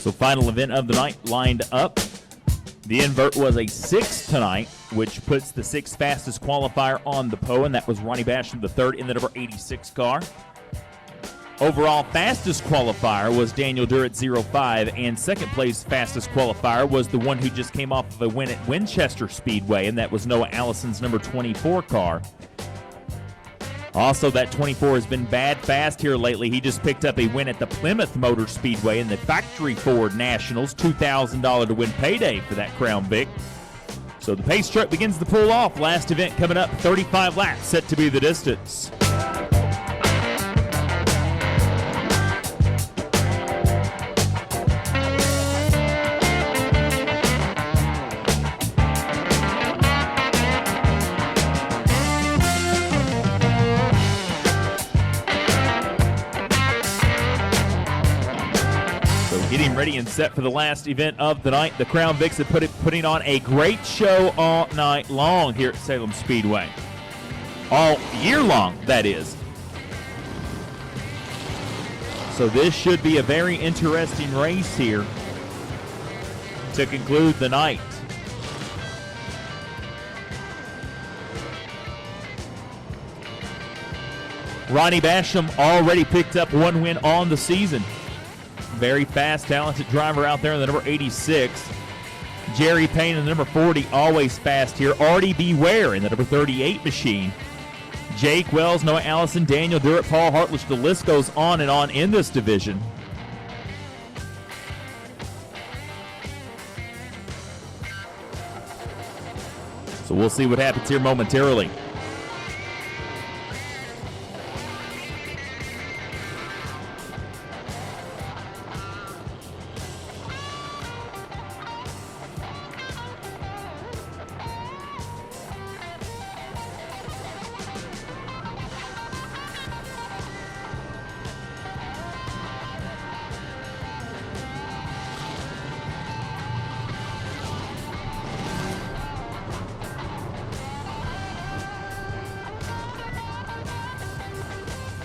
So final event of the night lined up. The invert was a 6 tonight, which puts the 6th fastest qualifier on the pole, and that was Ronnie Basham III in the number 86 car. Overall fastest qualifier was Daniel Durrett 05, and second place fastest qualifier was the one who just came off of a win at Winchester Speedway, and that was Noah Allison's number 24 car. Also, that 24 has been bad fast here lately. He just picked up a win at the Plymouth Motor Speedway in the Factory Ford Nationals, $2,000 to win payday for that Crown Vic. So the pace truck begins to pull off. Last event coming up, 35 laps set to be the distance. Getting ready and set for the last event of the night. The Crown Vics have putting on a great show all night long here at Salem Speedway. All year long, that is. So this should be a very interesting race here to conclude the night. Ronnie Basham already picked up one win on the season. Very fast, talented driver out there in the number 86. Jerry Payne in the number 40, always fast here. Artie Beware in the number 38 machine. Jake Wells, Noah Allison, Daniel Durrett, Paul Hartlich. The list goes on and on in this division. So we'll see what happens here momentarily.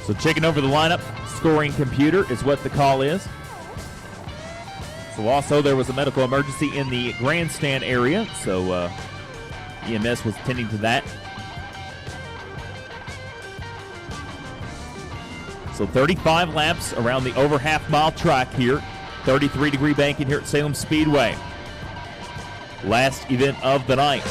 So checking over the lineup, scoring computer is what the call is. So also there was a medical emergency in the grandstand area, so EMS was tending to that. So 35 laps around the over half-mile track here, 33-degree banking here at Salem Speedway. Last event of the night.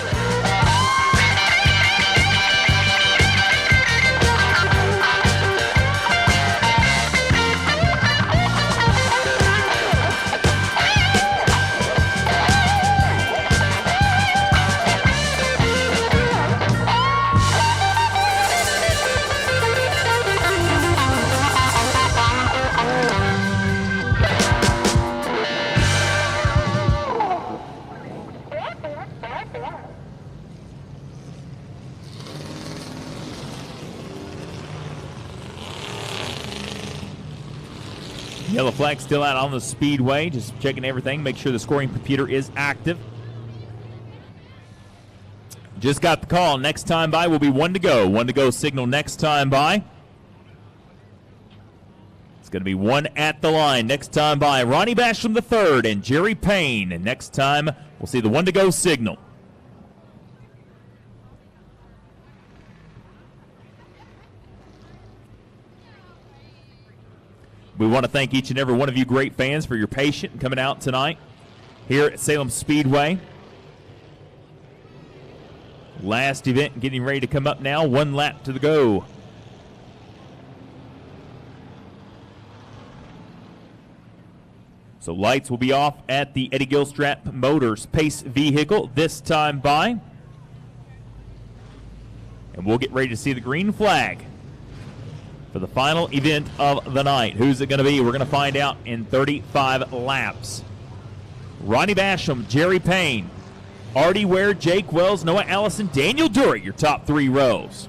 Yellow flag still out on the speedway, just checking everything, make sure the scoring computer is active. Just got the call. Next time by will be 1 to go. 1 to go signal next time by. It's going to be 1 at the line. Next time by Ronnie Basham III and Jerry Payne. And next time we'll see the 1 to go signal. We want to thank each and every one of you great fans for your patience in coming out tonight here at Salem Speedway. Last event getting ready to come up now. 1 lap to the go. So lights will be off at the Eddie Gilstrap Motors Pace vehicle this time by. And we'll get ready to see the green flag for the final event of the night. Who's it going to be? We're going to find out in 35 laps. Ronnie Basham, Jerry Payne, Artie Ware, Jake Wells, Noah Allison, Daniel Durrett, your top 3 rows.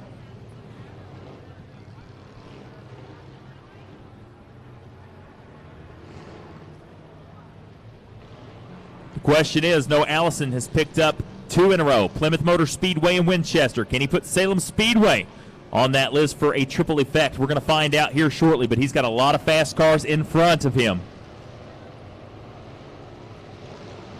The question is, Noah Allison has picked up 2 in a row, Plymouth Motor Speedway and Winchester. Can he put Salem Speedway on that list for a triple effect? We're going to find out here shortly, but he's got a lot of fast cars in front of him.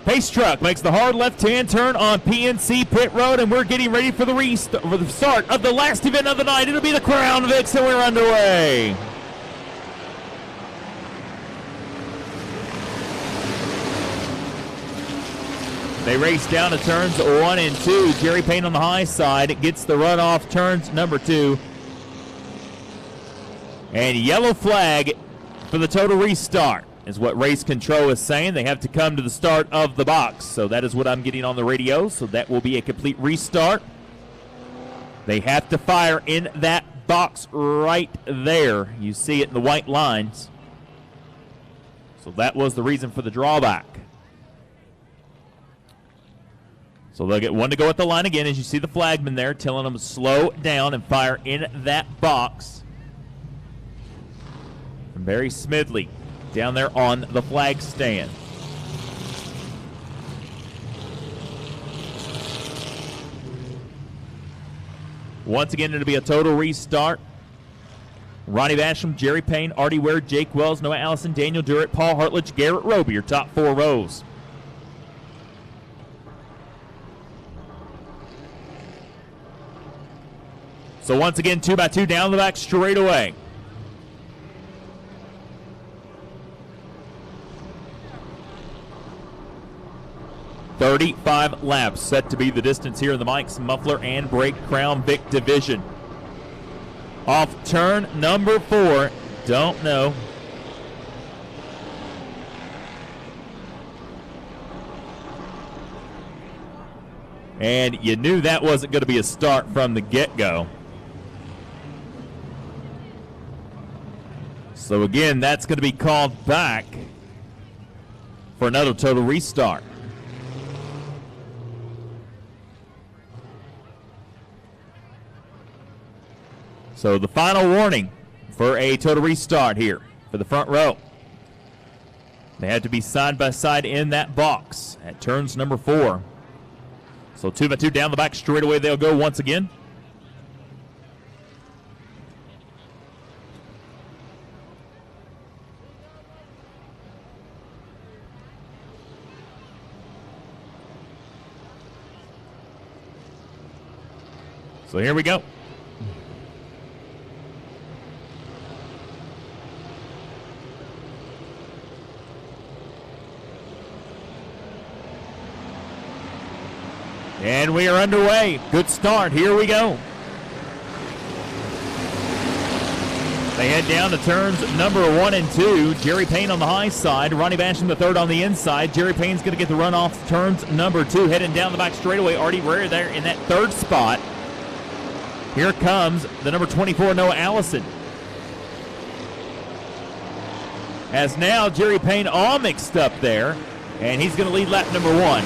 Pace truck makes the hard left-hand turn on PNC Pit Road, and we're getting ready for the start of the last event of the night. It'll be the Crown Vics, and we're underway. They race down to turns 1 and 2. Jerry Payne on the high side gets the run off turns number 2. And yellow flag for the total restart is what race control is saying. They have to come to the start of the box. So that is what I'm getting on the radio. So that will be a complete restart. They have to fire in that box right there. You see it in the white lines. So that was the reason for the drawback. So they'll get one to go at the line again, as you see the flagman there telling them to slow down and fire in that box. And Barry Smidley down there on the flag stand. Once again, it'll be a total restart. Ronnie Basham, Jerry Payne, Artie Ware, Jake Wells, Noah Allison, Daniel Durrett, Paul Hartledge, Garrett Roby, your top 4 rows. So once again, 2x2 down the back straight away. "35 laps set to be the distance here in the Mike's Muffler and Brake Crown Vic division. Off turn number 4, don't know. And you knew that wasn't going to be a start from the get-go. So again, that's going to be called back for another total restart. So the final warning for a total restart here for the front row. They had to be side by side in that box at turns number 4. So 2x2 down the back straightaway they'll go once again. So here we go. And we are underway. Good start. Here we go. They head down to turns number 1 and 2. Jerry Payne on the high side. Ronnie Basham the third on the inside. Jerry Payne's going to get the run off turns number 2. Heading down the back straightaway. Artie Ware there in that third spot. Here comes the number 24, Noah Allison. As now Jerry Payne all mixed up there. And he's going to lead lap number 1.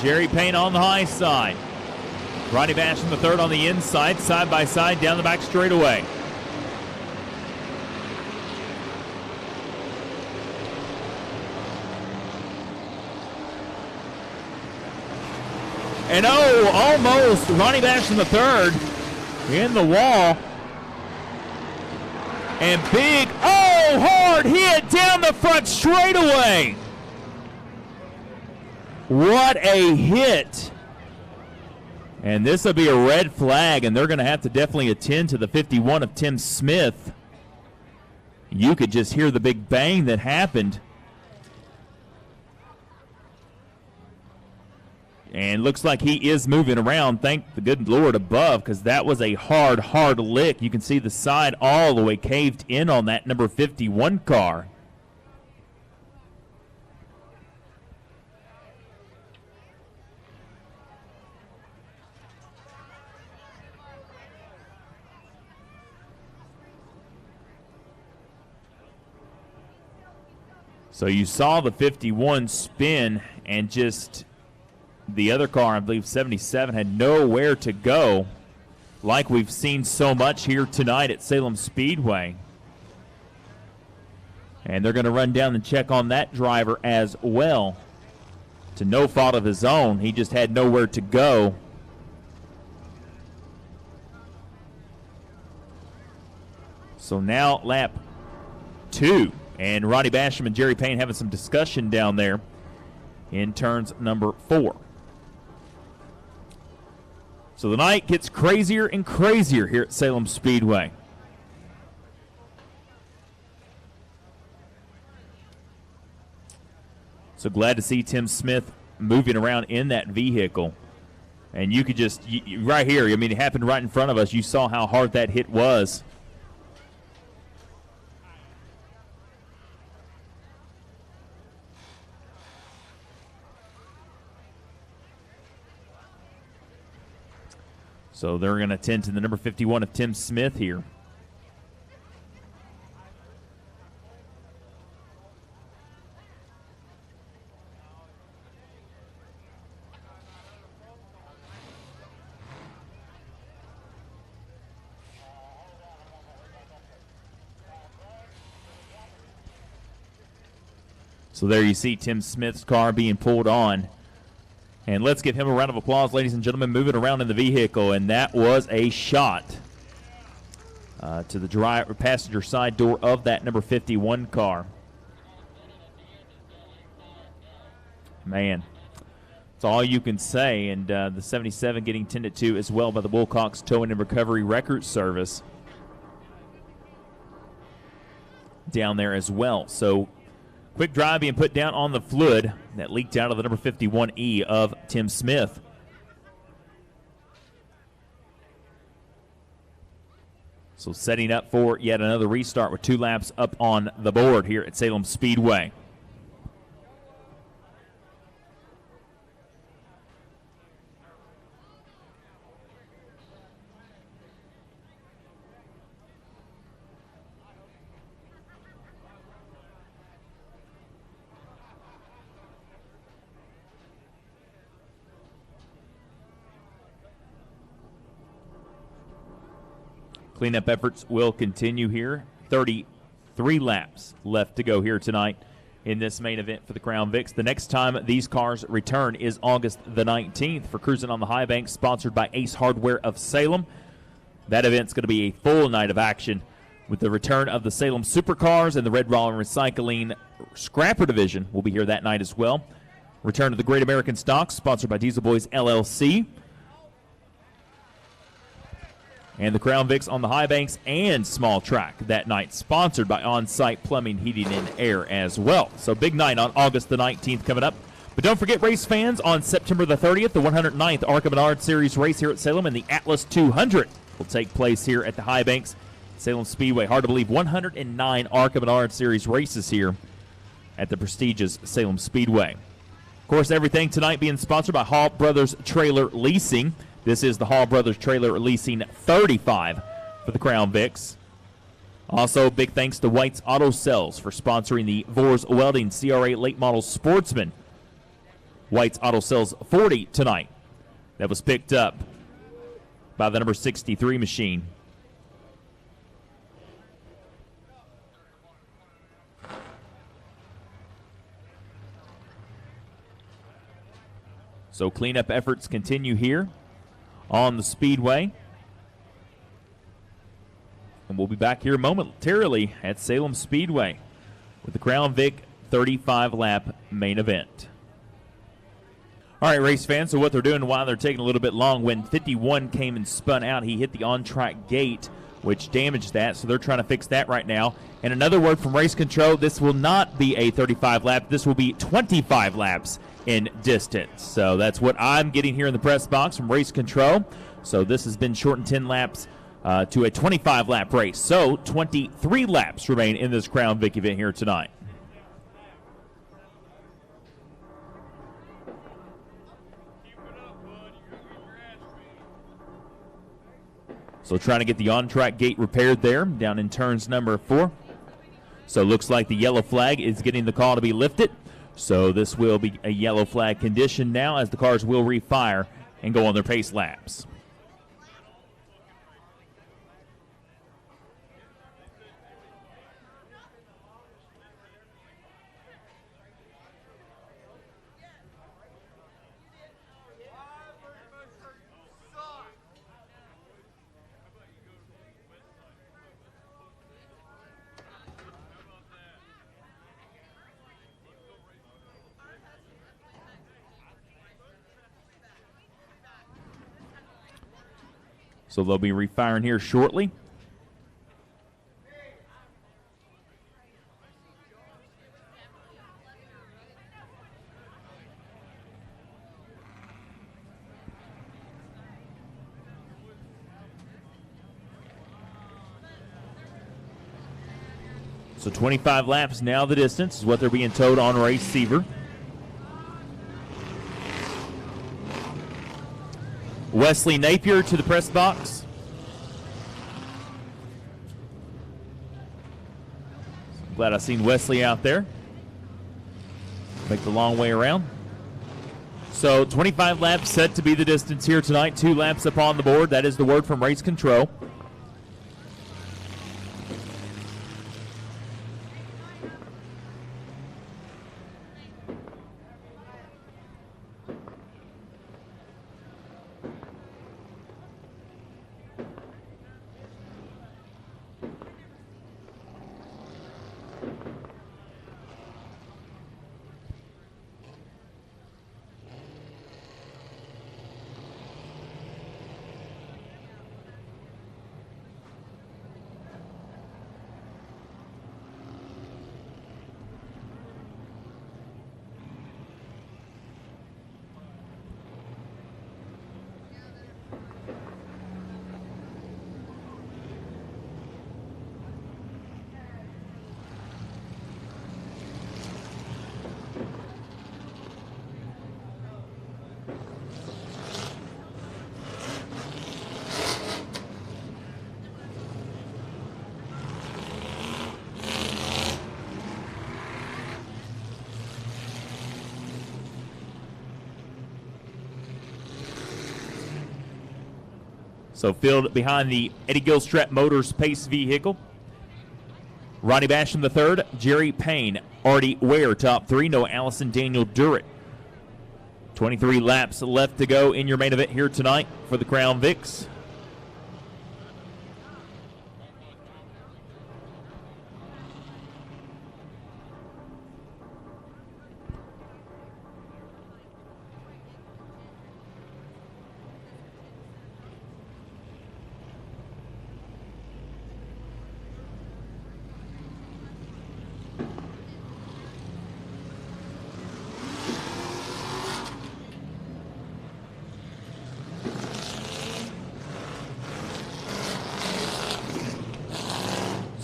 Jerry Payne on the high side. Ronnie Basham the third on the inside, side by side, down the back straightaway. And oh, almost Ronnie Basham the third in the wall. And big, oh, hard hit down the front straightaway. What a hit. And this will be a red flag, and they're going to have to definitely attend to the 51 of Tim Smith. You could just hear the big bang that happened. And looks like he is moving around. Thank the good Lord above, because that was a hard, hard lick. You can see the side all the way caved in on that number 51 car. So you saw the 51 spin, and just the other car, I believe 77, had nowhere to go, like we've seen so much here tonight at Salem Speedway. And they're going to run down and check on that driver as well. To no fault of his own, he just had nowhere to go. So now lap 2. And Ronnie Basham and Jerry Payne having some discussion down there in turns number 4. So the night gets crazier and crazier here at Salem Speedway. So glad to see Tim Smith moving around in that vehicle. And you could just, right here, I mean, it happened right in front of us. You saw how hard that hit was. So they're going to tend to the number 51 of Tim Smith here. So there you see Tim Smith's car being pulled on. And let's give him a round of applause, ladies and gentlemen, moving around in the vehicle. And that was a shot to the passenger side door of that number 51 car. Man, that's all you can say. And the 77 getting tended to as well by the Wilcox Towing and Recovery Record Service down there as well. So quick drive being put down on the fluid that leaked out of the number 51E of Tim Smith. So setting up for yet another restart with 2 laps up on the board here at Salem Speedway. Cleanup efforts will continue here. 33 laps left to go here tonight in this main event for the Crown Vics. The next time these cars return is August the 19th for Cruising on the High Bank, sponsored by Ace Hardware of Salem. That event's going to be a full night of action with the return of the Salem Supercars, and the Red Roll and Recycling Scrapper Division will be here that night as well. Return to the Great American Stocks, sponsored by Diesel Boys LLC. And the Crown Vics on the high banks and small track that night, sponsored by On-Site Plumbing, Heating, and Air as well. So big night on August the 19th coming up. But don't forget, race fans, on September the 30th, the 109th ARCA Menard Series race here at Salem, and the Atlas 200 will take place here at the high banks, Salem Speedway. Hard to believe, 109 ARCA Menard Series races here at the prestigious Salem Speedway. Of course, everything tonight being sponsored by Hall Brothers Trailer Leasing. This is the Hall Brothers Trailer Leasing 35 for the Crown Vics. Also, big thanks to White's Auto Sales for sponsoring the Vors Welding CRA Late Model Sportsman. White's Auto Sales 40 tonight. That was picked up by the number 63 machine. So cleanup efforts continue here on the Speedway. And we'll be back here momentarily at Salem Speedway with the Crown Vic 35-lap main event. All right, race fans, so what they're doing while they're taking a little bit long, when 51 came and spun out, he hit the on-track gate, which damaged that, so they're trying to fix that right now. And another word from race control, this will not be a 35-lap, this will be 25 laps in distance. So that's what I'm getting here in the press box from race control. So this has been shortened 10 laps to a 25-lap race. So 23 laps remain in this Crown Vic event here tonight. So trying to get the on-track gate repaired there down in turns number 4. So it looks like the yellow flag is getting the call to be lifted. So this will be a yellow flag condition now, as the cars will refire and go on their pace laps. So they'll be refiring here shortly. So 25 laps now the distance is what they're being towed on race Seaver. Wesley Napier to the press box. Glad I seen Wesley out there. Make the long way around. So 25 laps set to be the distance here tonight. 2 laps up on the board. That is the word from race control. So filled behind the Eddie Gilstrap Motors Pace vehicle. Ronnie Basham III, Jerry Payne, Artie Ware, top 3. Noah Allison, Daniel Durrett. 23 laps left to go in your main event here tonight for the Crown Vics.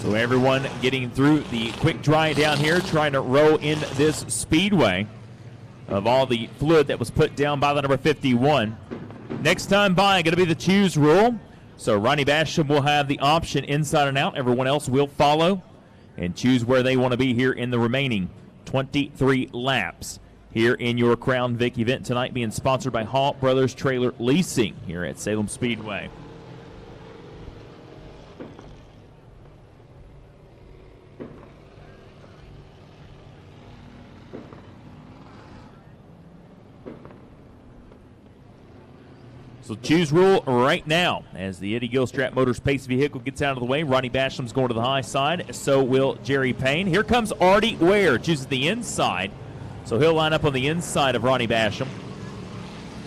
So everyone getting through the quick dry down here, trying to row in this speedway of all the fluid that was put down by the number 51. Next time by, going to be the choose rule. So Ronnie Basham will have the option inside and out. Everyone else will follow and choose where they want to be here in the remaining 23 laps here in your Crown Vic event tonight, being sponsored by Hall Brothers Trailer Leasing here at Salem Speedway. So choose rule right now as the Eddie Gilstrap Motors Pace vehicle gets out of the way. Ronnie Basham's going to the high side. So will Jerry Payne. Here comes Artie Ware. Chooses the inside. So he'll line up on the inside of Ronnie Basham.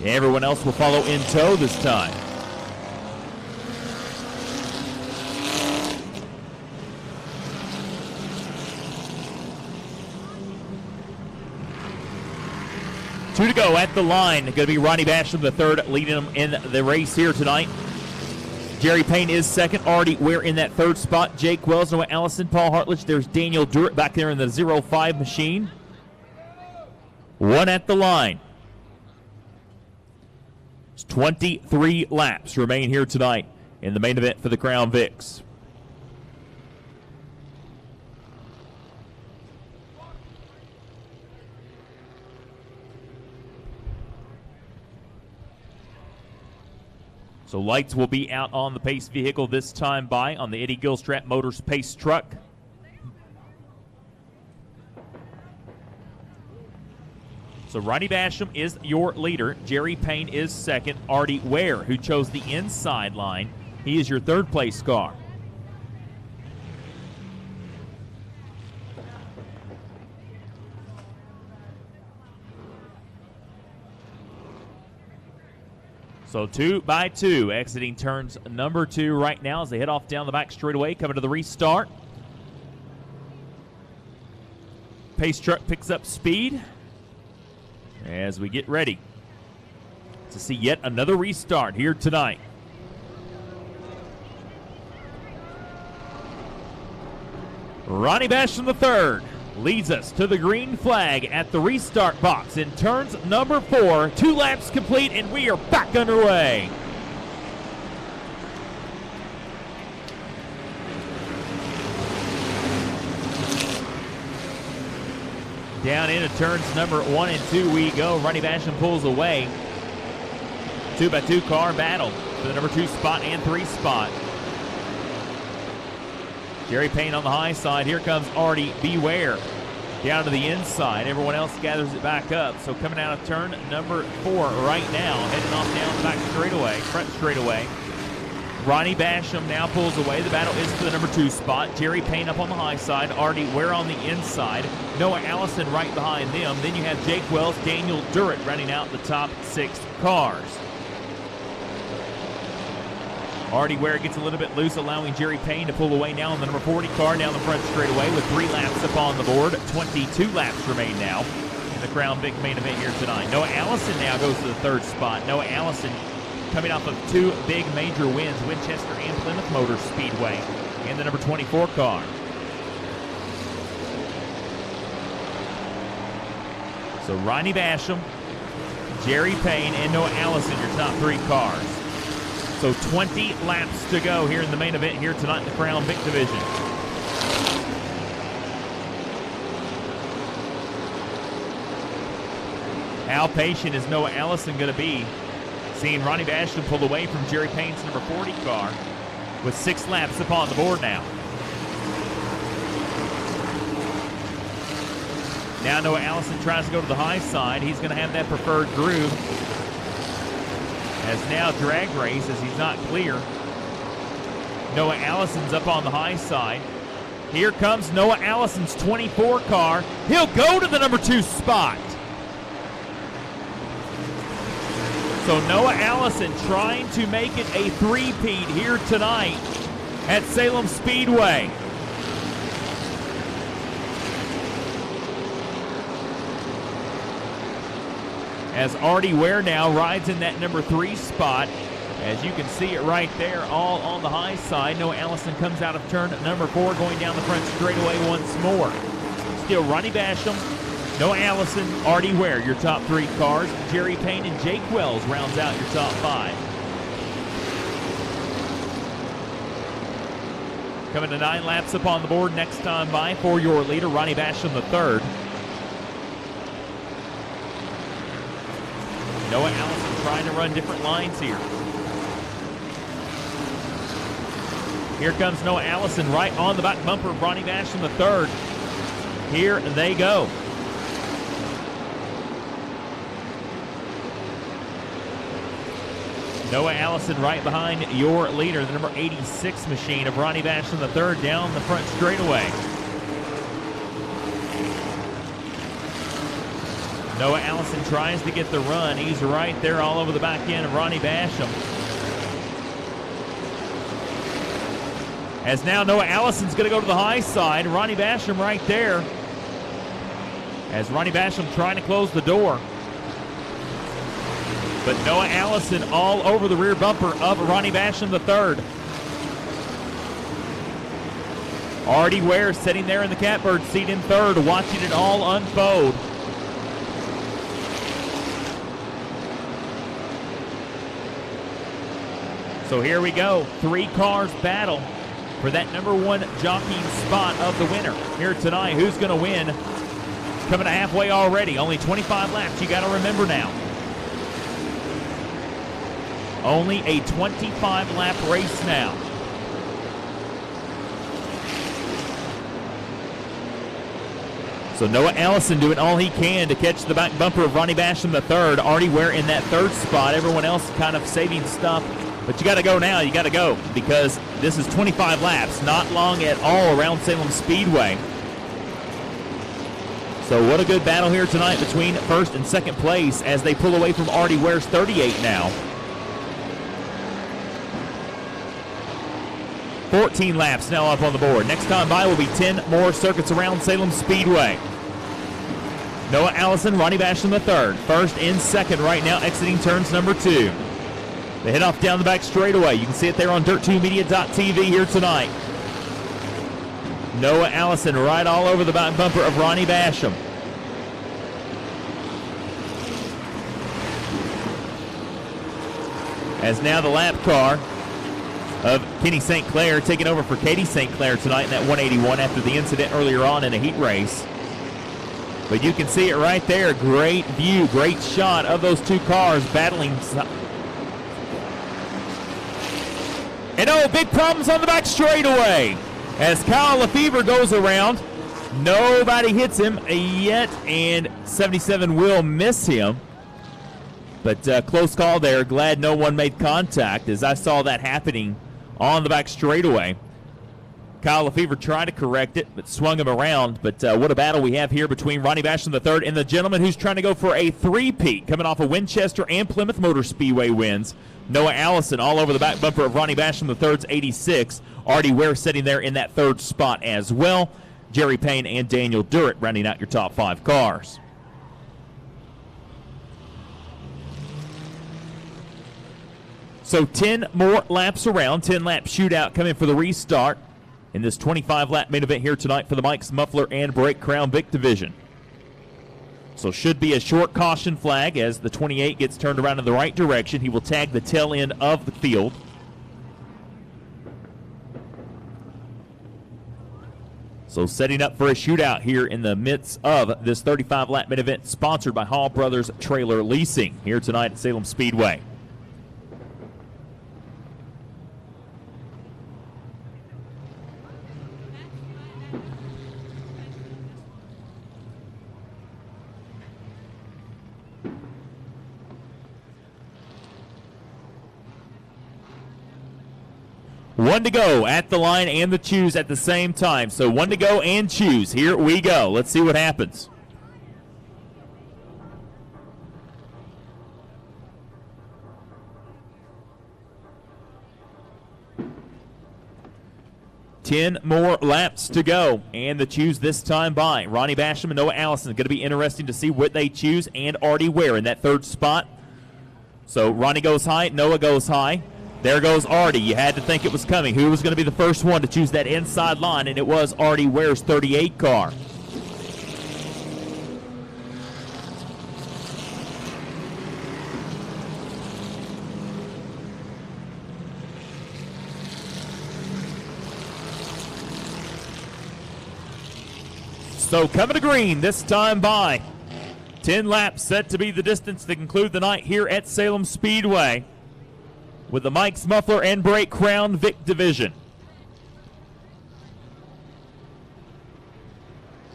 Everyone else will follow in tow this time. Two to go at the line. Going to be Ronnie Basham III leading them in the race here tonight. Jerry Payne is second. Artie Ware in that third spot. Jake Wells, Noah Allison, Paul Hartledge. There's Daniel Durrett back there in the 05 machine. One at the line. 23 laps remain here tonight in the main event for the Crown Vics. So lights will be out on the Pace vehicle this time by on the Eddie Gilstrap Motors Pace truck. So Ronnie Basham is your leader. Jerry Payne is second. Artie Ware, who chose the inside line, he is your third place car. So 2 by 2 exiting turns number 2 right now as they head off down the back straightaway, coming to the restart. Pace truck picks up speed as we get ready to see yet another restart here tonight. Ronnie Basham III leads us to the green flag at the restart box in turns number 4. 2 laps complete, and we are back underway. Down into turns number 1 and 2 we go. Ronnie Basham pulls away. 2 by 2 car battle for the number 2 spot and 3 spot. Jerry Payne on the high side. Here comes Artie Beware down to the inside. Everyone else gathers it back up. So coming out of turn number 4 right now, heading off down the back straightaway, front straightaway. Ronnie Basham now pulls away. The battle is for the number 2 spot. Jerry Payne up on the high side. Artie Ware on the inside. Noah Allison right behind them. Then you have Jake Wells, Daniel Durrett rounding out the top 6 cars. Artie Ware gets a little bit loose, allowing Jerry Payne to pull away now on the number 40 car down the front straightaway with 3 laps up on the board. 22 laps remain now in the Crown Vic main event here tonight. Noah Allison now goes to the 3rd spot. Noah Allison coming off of 2 big major wins, Winchester and Plymouth Motor Speedway, in the number 24 car. So Ronnie Basham, Jerry Payne, and Noah Allison, your top 3 cars. So 20 laps to go here in the main event here tonight in the Crown Vic division. How patient is Noah Allison going to be? Seeing Ronnie Basham pull away from Jerry Payne's number 40 car with 6 laps upon the board now. Now Noah Allison tries to go to the high side. He's going to have that preferred groove. As now drag race as he's not clear. Noah Allison's up on the high side. Here comes Noah Allison's 24 car. He'll go to the number 2 spot. So Noah Allison trying to make it a 3-peat here tonight at Salem Speedway. As Artie Ware now rides in that number 3 spot. As you can see it right there, all on the high side. Noah Allison comes out of turn number 4, going down the front straightaway once more. Still Ronnie Basham, Noah Allison, Artie Ware, your top 3 cars. Jerry Payne and Jake Wells rounds out your top 5. Coming to 9 laps up on the board next time by for your leader, Ronnie Basham III. Noah Allison trying to run different lines here. Here comes Noah Allison right on the back bumper of Ronnie Basham III. Here they go. Noah Allison right behind your leader, the number 86 machine of Ronnie Basham III down the front straightaway. Noah Allison tries to get the run. He's right there all over the back end of Ronnie Basham. As now Noah Allison's going to go to the high side. Ronnie Basham right there. As Ronnie Basham trying to close the door. But Noah Allison all over the rear bumper of Ronnie Basham III. Artie Ware sitting there in the catbird seat in 3rd, watching it all unfold. So here we go, 3 cars battle for that number 1 jockeying spot of the winner here tonight. Who's going to win? Coming to halfway already, only 25 laps, you got to remember now. Only a 25-lap race now. So Noah Allison doing all he can to catch the back bumper of Ronnie Basham III. Artie Ware in that 3rd spot. Everyone else kind of saving stuff. But you got to go now. You got to go because this is 25 laps, not long at all around Salem Speedway. So what a good battle here tonight between 1st and 2nd place as they pull away from Artie Ware's 38 now. 14 laps now up on the board. Next time by will be 10 more circuits around Salem Speedway. Noah Allison, Ronnie Basham III, first and second right now, exiting turns number 2. They head off down the back straightaway. You can see it there on Dirt2Media.tv here tonight. Noah Allison right all over the back bumper of Ronnie Basham. As now the lap car of Kenny St. Clair taking over for Katie St. Clair tonight in that 181 after the incident earlier on in a heat race. But you can see it right there. Great view, great shot of those two cars battling. And oh, big problems on the back straightaway. As Kyle Lefevre goes around, nobody hits him yet, and 77 will miss him. But close call there. Glad no one made contact as I saw that happening on the back straightaway. Kyle Lefevre tried to correct it, but swung him around. But what a battle we have here between Ronnie Basham III and the gentleman who's trying to go for a three-peat, coming off of Winchester and Plymouth Motor Speedway wins. Noah Allison all over the back bumper of Ronnie Basham III's 86. Artie Ware sitting there in that third spot as well. Jerry Payne and Daniel Durrett rounding out your top 5 cars. So 10 more laps around, 10-lap shootout coming for the restart in this 25-lap main event here tonight for the Mike's Muffler and Brake Crown Vic division. So should be a short caution flag as the 28 gets turned around in the right direction. He will tag the tail end of the field. So setting up for a shootout here in the midst of this 35-lap main event sponsored by Hall Brothers Trailer Leasing here tonight at Salem Speedway. One to go at the line and the choose at the same time. So one to go and choose. Here we go. Let's see what happens. Ten more laps to go, and the choose this time by Ronnie Basham and Noah Allison. Going to be interesting to see what they choose, and Artie Ware in that third spot. So Ronnie goes high, Noah goes high. There goes Artie. You had to think it was coming. Who was going to be the first one to choose that inside line? And it was Artie Ware's 38 car. So coming to green this time by 10 laps set to be the distance to conclude the night here at Salem Speedway with the Mike's Muffler and Brake Crown Vic division.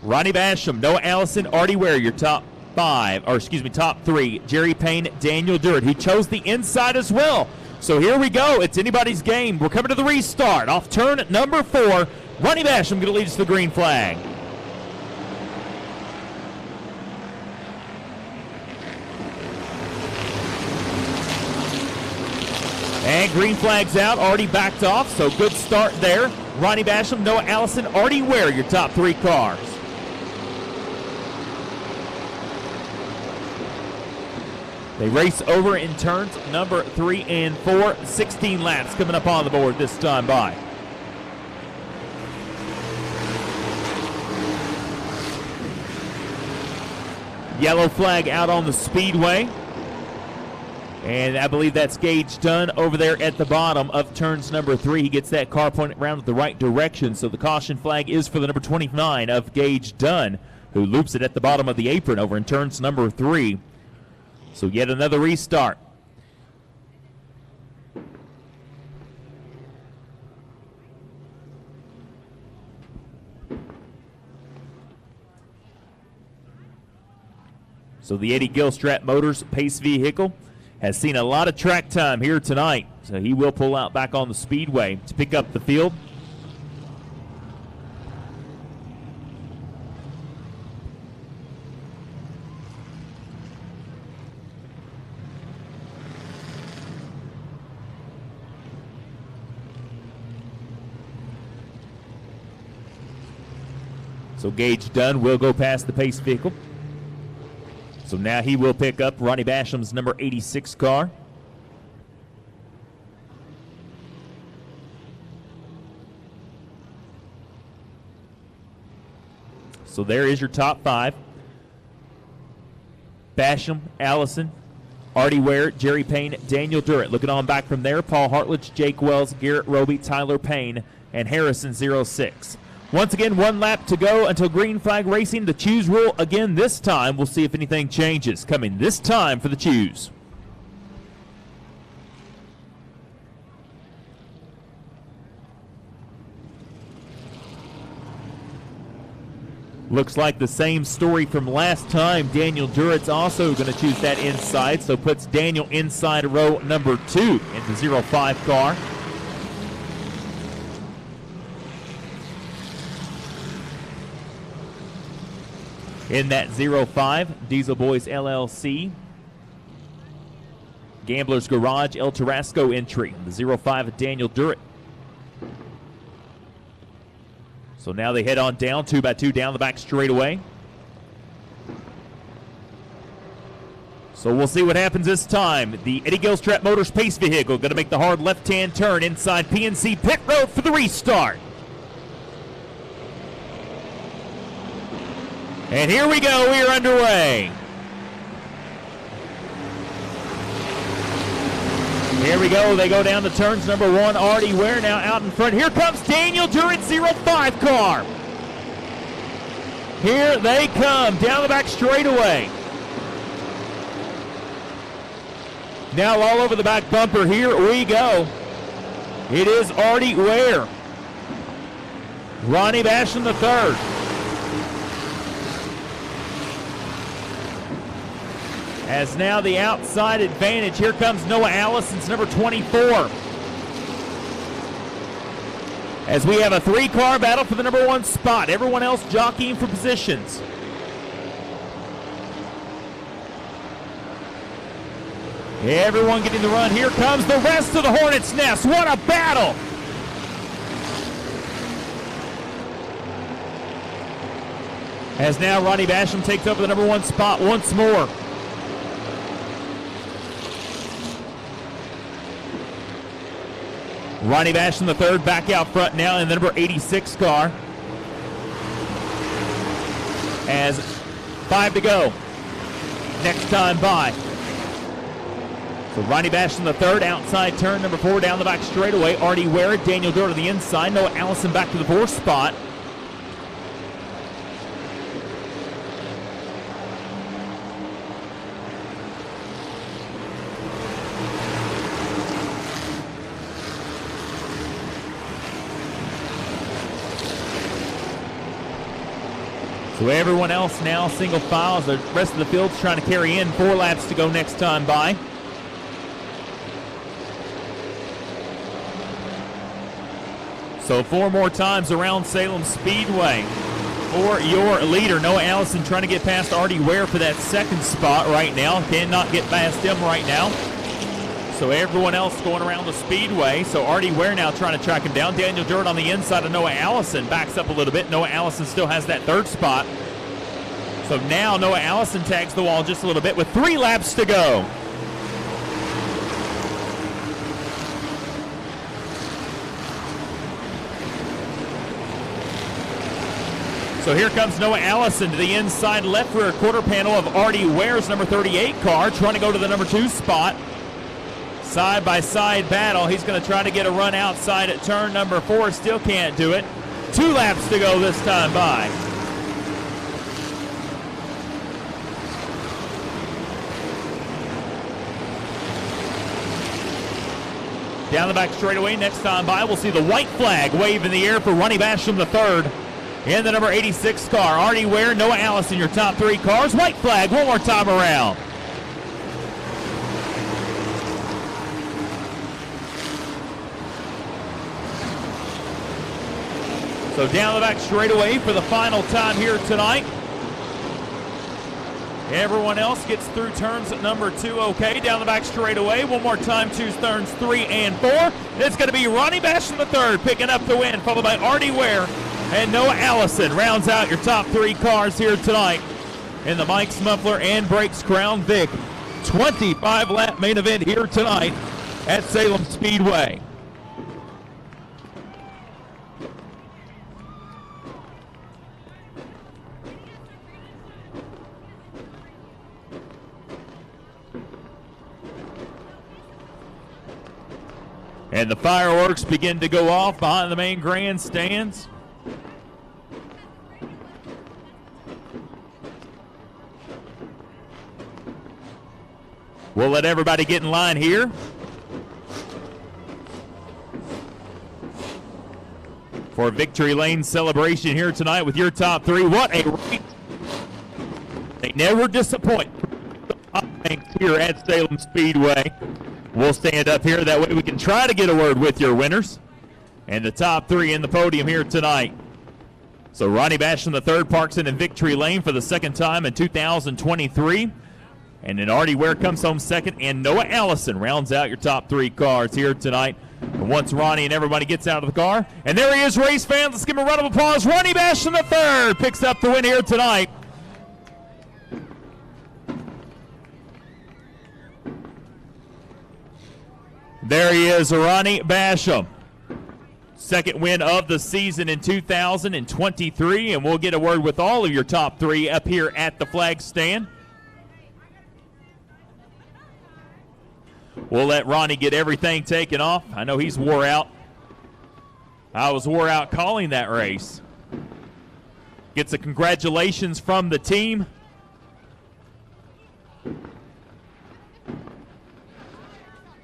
Ronnie Basham, Noah Allison, Artie Ware, your top 3. Jerry Payne, Daniel Durrett, who chose the inside as well. So here we go. It's anybody's game. We're coming to the restart. Off turn number 4. Ronnie Basham going to lead us to the green flag. And green flag's out. Artie backed off, so good start there. Ronnie Basham, Noah Allison, Artie Ware, your top 3 cars. They race over in turns number 3 and 4. 16 laps coming up on the board this time by. Yellow flag out on the speedway. And I believe that's Gage Dunn over there at the bottom of turns number 3. He gets that car pointed around the right direction. So the caution flag is for the number 29 of Gage Dunn, who loops it at the bottom of the apron over in turns number 3. So yet another restart. So the Eddie Gilstrap Motors Pace vehicle has seen a lot of track time here tonight. So he will pull out back on the speedway to pick up the field. So Gage Dunn will go past the pace vehicle. So now he will pick up Ronnie Basham's number 86 car. So there is your top 5. Basham, Allison, Artie Ware, Jerry Payne, Daniel Durrett. Looking on back from there, Paul Hartledge, Jake Wells, Garrett Roby, Tyler Payne, and Harrison 06. Once again, 1 lap to go until green flag racing. The choose rule again this time. We'll see if anything changes. Coming this time for the choose. Looks like the same story from last time. Daniel Durrett's also going to choose that inside, so puts Daniel inside row number 2 in the 05 car. In that 05, Diesel Boys LLC, Gambler's Garage, El Tarasco entry, the 05 Daniel Durrett. So now they head on down, 2x2 down the back straightaway. So we'll see what happens this time. The Eddie Gilstrap Motors pace vehicle going to make the hard left-hand turn inside PNC pit road for the restart. And here we go, we are underway. Here we go, they go down to turns number 1. Artie Ware now out in front. Here comes Daniel Durrett, 05 car. Here they come, down the back straightaway. Now all over the back bumper, here we go. It is Artie Ware. Ronnie Basham III. As now the outside advantage. Here comes Noah Allison's number 24. As we have a 3-car battle for the number 1 spot. Everyone else jockeying for positions. Everyone getting the run. Here comes the rest of the Hornets' Nest. What a battle! As now Ronnie Basham takes over the number 1 spot once more. Ronnie Basham III back out front now in the number 86 car. As 5 to go. Next time by. So Ronnie Basham III outside turn number 4 down the back straightaway. Artie Ware, Daniel Durrett on the inside. Noah Allison back to the 4th spot. So everyone else now single file as the rest of the field's trying to carry in. 4 laps to go next time by. So 4 more times around Salem Speedway for your leader. Noah Allison trying to get past Artie Ware for that 2nd spot right now. Cannot get past him right now. So everyone else going around the Speedway. So Artie Ware now trying to track him down. Daniel Durrett on the inside of Noah Allison. Backs up a little bit. Noah Allison still has that 3rd spot. So now Noah Allison tags the wall just a little bit with 3 laps to go. So here comes Noah Allison to the inside left rear quarter panel of Artie Ware's number 38 car, trying to go to the number 2 spot. Side-by-side battle. He's going to try to get a run outside at turn number 4. Still can't do it. 2 laps to go this time by. Down the back straightaway next time by. We'll see the white flag wave in the air for Ronnie Basham III in the number 86 car. Artie Ware, Noah Allison, your top 3 cars. White flag one more time around. So down the back straightaway for the final time here tonight. Everyone else gets through turns at number 2 okay. Down the back straightaway. One more time, choose turns 3 and 4. It's going to be Ronnie Basham III picking up the win, followed by Artie Ware And Noah Allison rounds out your top 3 cars here tonight in the Mike's Muffler and Brakes Crown Vic 25-lap main event here tonight at Salem Speedway. And the fireworks begin to go off behind the main grandstands. We'll let everybody get in line here. For a Victory Lane celebration here tonight with your top 3. What a race. They never disappoint here at Salem Speedway. We'll stand up here. That way we can try to get a word with your winners. And the top 3 in the podium here tonight. So Ronnie Basham III parks in Victory Lane for the second time in 2023. And then Artie Ware comes home second. And Noah Allison rounds out your top 3 cars here tonight. And once Ronnie and everybody gets out of the car. And there he is, race fans. Let's give him a round of applause. Ronnie Basham III picks up the win here tonight. There he is, Ronnie Basham. Second win of the season in 2023, and we'll get a word with all of your top 3 up here at the flag stand. We'll let Ronnie get everything taken off. I know he's wore out. I was wore out calling that race. Gets a congratulations from the team.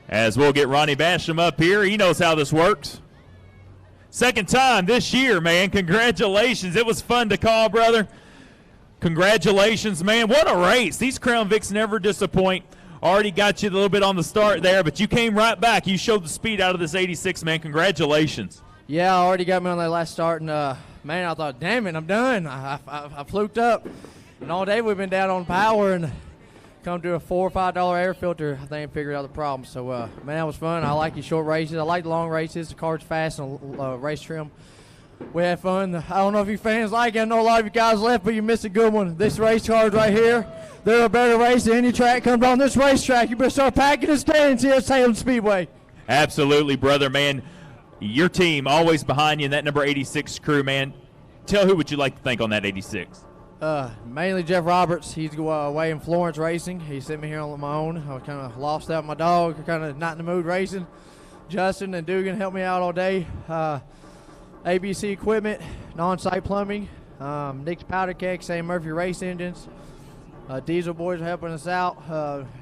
As we'll get Ronnie Basham up here. He knows how this works. Second time this year, man. Congratulations. It was fun to call, brother. Congratulations, man. What a race. These Crown Vics never disappoint. Already got you a little bit on the start there, but you came right back. You showed the speed out of this 86, man. Congratulations. Yeah, I already got me on that last start, and, man, I thought, damn it, I'm done. I fluked up. And all day we've been down on power, and come to a $4 or $5 air filter. I think I figured out the problem. So, man, that was fun. I like these short races. I like the long races. The car's fast and race trim. We had fun. I don't know if you fans like it. I know a lot of you guys left, but you missed a good one. This race cars right here, they're a better race than any track comes on this racetrack. You better start packing the stands here at Salem Speedway. Absolutely, brother, man. Your team always behind you in that number 86 crew, man. Tell who would you like to thank on that 86? Mainly Jeff Roberts. He's away in Florence racing. He sent me here on my own. I kind of lost out my dog, kind of not in the mood racing. Justin and Dugan helped me out all day. ABC Equipment, Non-Site Plumbing, Nick's Powder Keg, St. Murphy Race Engines. Diesel Boys are helping us out.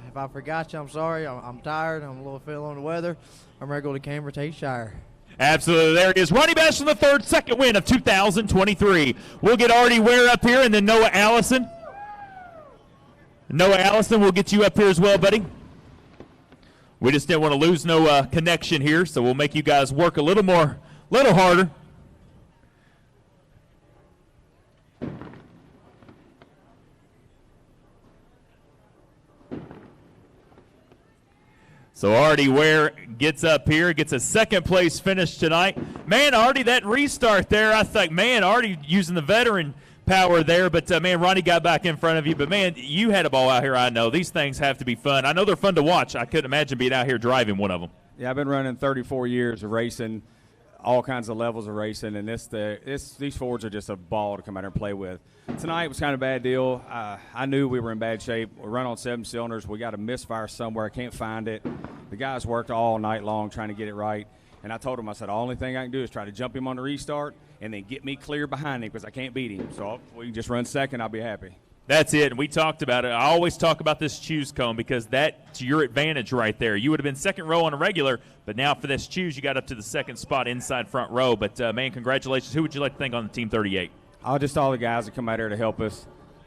If I forgot you, I'm sorry. I'm tired. I'm a little feeling on the weather. I'm ready to go to Canberra, Tate Shire. Absolutely. There it is. Ronnie Basham III, second win of 2023. We'll get Artie Ware up here and then Noah Allison. Noah Allison, we'll get you up here as well, buddy. We just didn't want to lose no connection here, so we'll make you guys work a little harder. So Artie Ware gets up here, gets a second place finish tonight. Man, Artie, that restart there, I thought, man, Artie using the veteran power there, but man, Ronnie got back in front of you. But man, you had a ball out here, I know. These things have to be fun. I know they're fun to watch. I couldn't imagine being out here driving one of them. Yeah, I've been running 34 years of racing, all kinds of levels of racing, and these Fords are just a ball to come out here and play with. Tonight was kind of a bad deal. I knew we were in bad shape. We run on 7 cylinders. We got a misfire somewhere. I can't find it. The guys worked all night long trying to get it right. And I told him, I said, the only thing I can do is try to jump him on the restart and then get me clear behind him because I can't beat him. So if we can just run second, I'll be happy. That's it. And we talked about it. I always talk about this choose cone because that's your advantage right there. You would have been second row on a regular, but now for this choose, you got up to the second spot inside front row. But, man, congratulations. Who would you like to thank on the Team 38? Just all the guys that come out here to help us.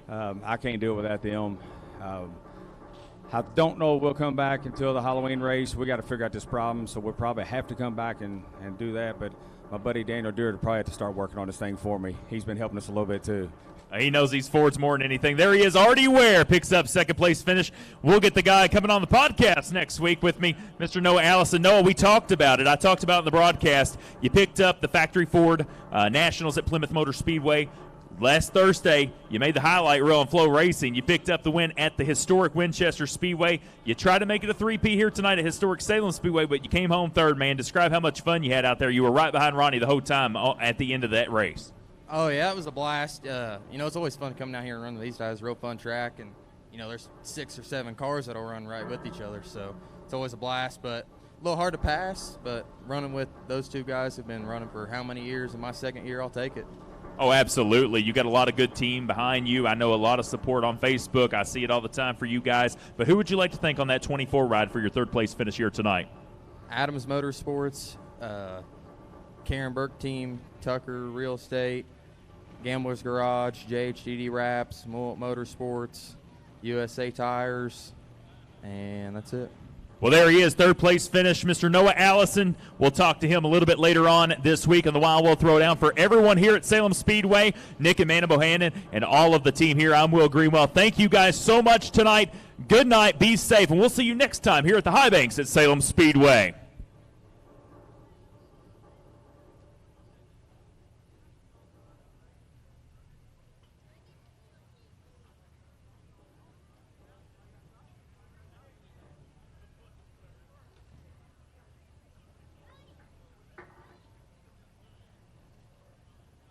I can't do it without them. I don't know if we'll come back until the Halloween race. We got to figure out this problem, so we'll probably have to come back and do that. But my buddy Daniel Deere will probably have to start working on this thing for me. He's been helping us a little bit too. He knows these Fords more than anything. There he is, Artie Ware picks up second place finish. We'll get the guy coming on the podcast next week with me, Mr. Noah Allison. Noah, we talked about it. I talked about it in the broadcast. You picked up the Factory Ford Nationals at Plymouth Motor Speedway. Last Thursday, you made the highlight reel on Flow Racing. You picked up the win at the historic Winchester Speedway. You tried to make it a 3P here tonight at historic Salem Speedway, but you came home third, man. Describe how much fun you had out there. You were right behind Ronnie the whole time at the end of that race. Oh, yeah, it was a blast. It's always fun to come down here and run with these guys. Real fun track, and, there's 6 or 7 cars that'll run right with each other, so it's always a blast. But a little hard to pass, but running with those two guys who've been running for how many years? In my second year, I'll take it. Oh, absolutely. You got a lot of good team behind you. I know a lot of support on Facebook. I see it all the time for you guys. But who would you like to thank on that 24 ride for your third-place finish here tonight? Adams Motorsports, Karen Burke Team, Tucker Real Estate, Gambler's Garage, JHDD Wraps, Mullet Motorsports, USA Tires, and that's it. Well, there he is, third-place finish, Mr. Noah Allison. We'll talk to him a little bit later on this week on the Wild World Throwdown. For everyone here at Salem Speedway, Nick and Manna Bohannon, and all of the team here, I'm Will Greenwell. Thank you guys so much tonight. Good night, be safe, and we'll see you next time here at the High Banks at Salem Speedway.